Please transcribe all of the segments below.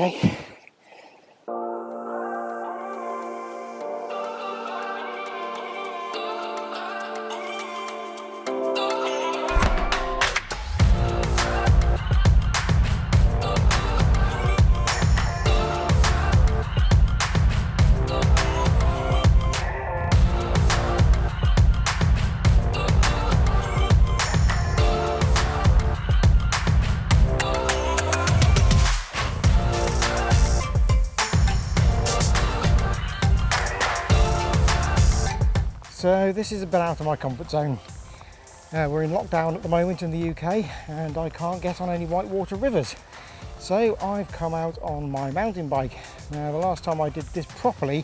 okay. So this is a bit out of my comfort zone. We're in lockdown at the moment in the UK and I can't get on any whitewater rivers. So I've come out on my mountain bike. Now the last time I did this properly,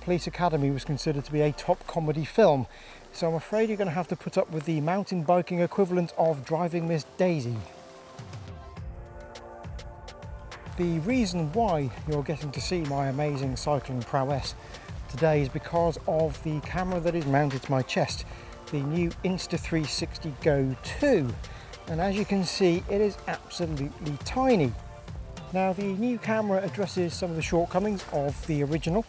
Police Academy was considered to be a top comedy film. So I'm afraid you're going to have to put up with the mountain biking equivalent of driving Miss Daisy. The reason why you're getting to see my amazing cycling prowess today is because of the camera that is mounted to my chest, the new Insta360 Go 2, and as you can see it is absolutely tiny. Now the new camera addresses some of the shortcomings of the original.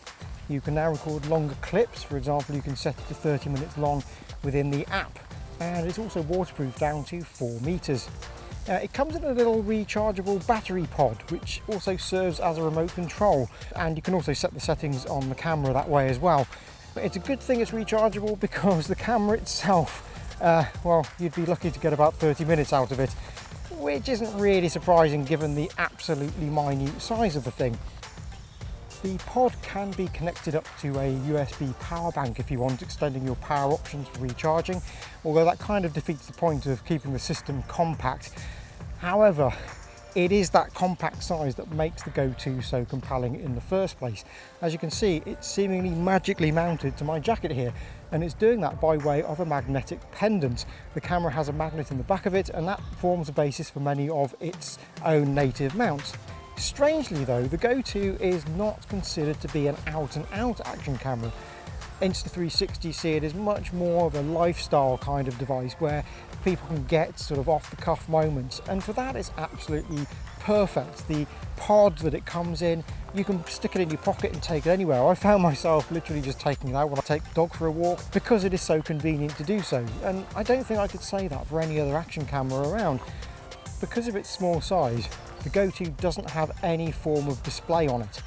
You can now record longer clips. For example, you can set it to 30 minutes long within the app, and it's also waterproof down to 4 meters. It comes in a little rechargeable battery pod, which also serves as a remote control, and you can also set the settings on the camera that way as well. But it's a good thing it's rechargeable because the camera itself, well, you'd be lucky to get about 30 minutes out of it, which isn't really surprising given the absolutely minute size of the thing. The pod can be connected up to a USB power bank if you want, extending your power options for recharging, although that kind of defeats the point of keeping the system compact. However, it is that compact size that makes the Go 2 so compelling in the first place. As you can see, it's seemingly magically mounted to my jacket here, and it's doing that by way of a magnetic pendant. The camera has a magnet in the back of it, and that forms the basis for many of its own native mounts. Strangely though, the Go 2 is not considered to be an out-and-out action camera. Insta360 see it as much more of a lifestyle kind of device where people can get sort of off-the-cuff moments, and for that it's absolutely perfect. The pod that it comes in, you can stick it in your pocket and take it anywhere. I found myself literally just taking it out when I take the dog for a walk because it is so convenient to do so, and I don't think I could say that for any other action camera around. Because of its small size, the Go 2 doesn't have any form of display on it.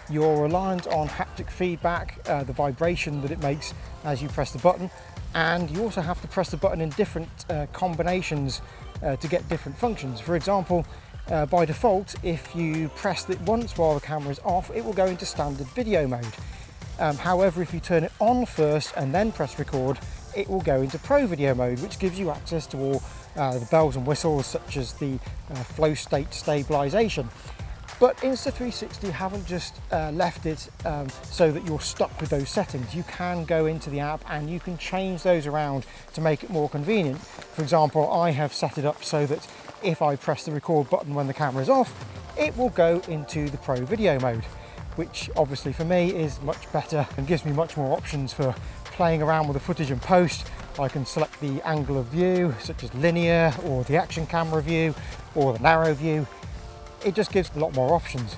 You're reliant on haptic feedback, the vibration that it makes as you press the button, and you also have to press the button in different combinations to get different functions. For example, by default, if you press it once while the camera is off, it will go into standard video mode. However, if you turn it on first and then press record, it will go into pro video mode, which gives you access to all the bells and whistles such as the flow state stabilization. But Insta360 haven't just left it so that you're stuck with those settings. You can go into the app and you can change those around to make it more convenient. For example, I have set it up so that if I press the record button when the camera is off, it will go into the pro video mode, which obviously for me is much better and gives me much more options for playing around with the footage and post. I can select the angle of view, such as linear, or the action camera view, or the narrow view. It just gives a lot more options.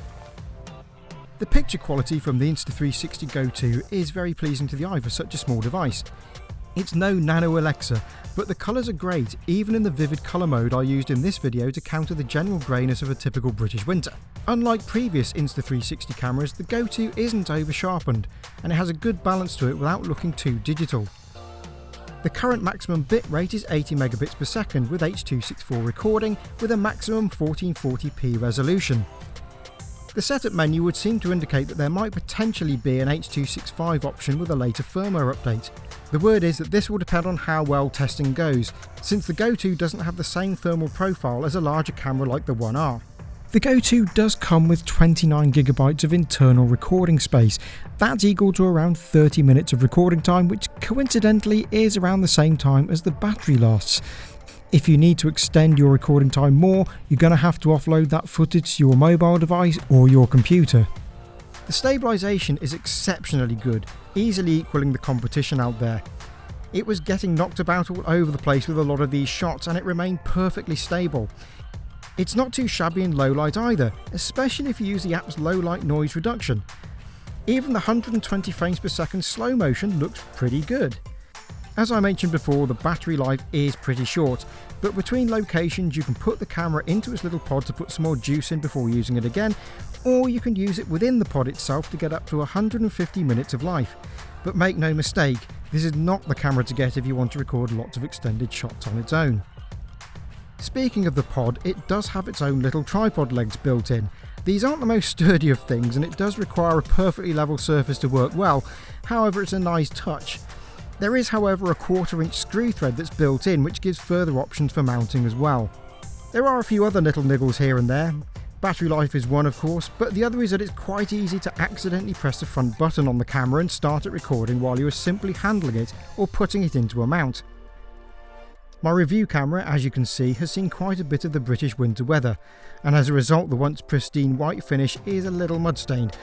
The picture quality from the Insta360 Go 2 is very pleasing to the eye for such a small device. It's no nano Alexa, but the colours are great, even in the vivid colour mode I used in this video to counter the general greyness of a typical British winter. Unlike previous Insta360 cameras, the Go 2 isn't over sharpened, and it has a good balance to it without looking too digital. The current maximum bit rate is 80 megabits per second with H.264 recording with a maximum 1440p resolution. The setup menu would seem to indicate that there might potentially be an H.265 option with a later firmware update. The word is that this will depend on how well testing goes, since the Go 2 doesn't have the same thermal profile as a larger camera like the One R. The Go 2 does come with 29GB of internal recording space. That's equal to around 30 minutes of recording time, which coincidentally is around the same time as the battery lasts. If you need to extend your recording time more, you're going to have to offload that footage to your mobile device or your computer. The stabilisation is exceptionally good, easily equalling the competition out there. It was getting knocked about all over the place with a lot of these shots and it remained perfectly stable. It's not too shabby in low light either, especially if you use the app's low light noise reduction. Even the 120 frames per second slow motion looks pretty good. As I mentioned before, the battery life is pretty short, but between locations you can put the camera into its little pod to put some more juice in before using it again, or you can use it within the pod itself to get up to 150 minutes of life. But make no mistake, this is not the camera to get if you want to record lots of extended shots on its own. Speaking of the pod, it does have its own little tripod legs built in. These aren't the most sturdy of things and it does require a perfectly level surface to work well, however it's a nice touch. There is however a 1/4 inch screw thread that's built in which gives further options for mounting as well. There are a few other little niggles here and there. Battery life is one of course, but the other is that it's quite easy to accidentally press the front button on the camera and start it recording while you are simply handling it or putting it into a mount. My review camera, as you can see, has seen quite a bit of the British winter weather, and as a result the once pristine white finish is a little mud stained.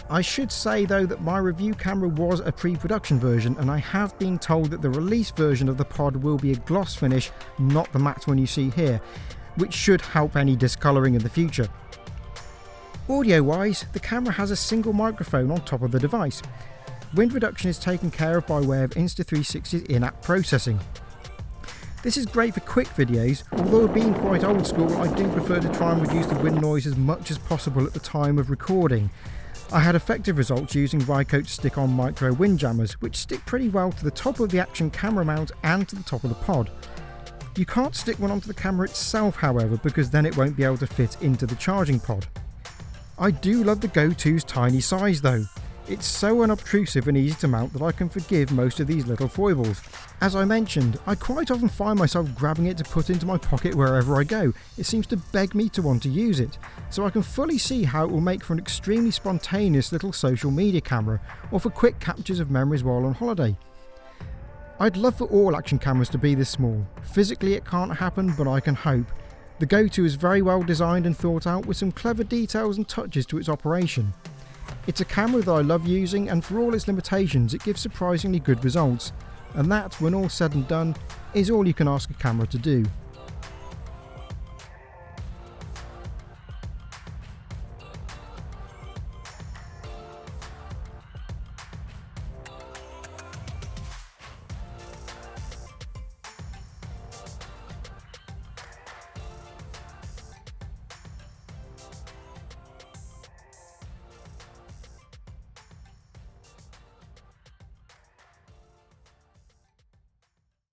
I should say though that my review camera was a pre-production version, and I have been told that the release version of the pod will be a gloss finish, not the matte one you see here, which should help any discolouring in the future. Audio wise, the camera has a single microphone on top of the device. Wind reduction is taken care of by way of Insta360's in-app processing. This is great for quick videos, although being quite old school I do prefer to try and reduce the wind noise as much as possible at the time of recording. I had effective results using Rycote's stick-on micro wind jammers, which stick pretty well to the top of the action camera mount and to the top of the pod. You can't stick one onto the camera itself however, because then it won't be able to fit into the charging pod. I do love the Go 2's tiny size though. It's so unobtrusive and easy to mount that I can forgive most of these little foibles. As I mentioned, I quite often find myself grabbing it to put into my pocket wherever I go. It seems to beg me to want to use it, so I can fully see how it will make for an extremely spontaneous little social media camera, or for quick captures of memories while on holiday. I'd love for all action cameras to be this small. Physically it can't happen, but I can hope. The Go 2 is very well designed and thought out with some clever details and touches to its operation. It's a camera that I love using, and for all its limitations it gives surprisingly good results, and that, when all said and done, is all you can ask a camera to do.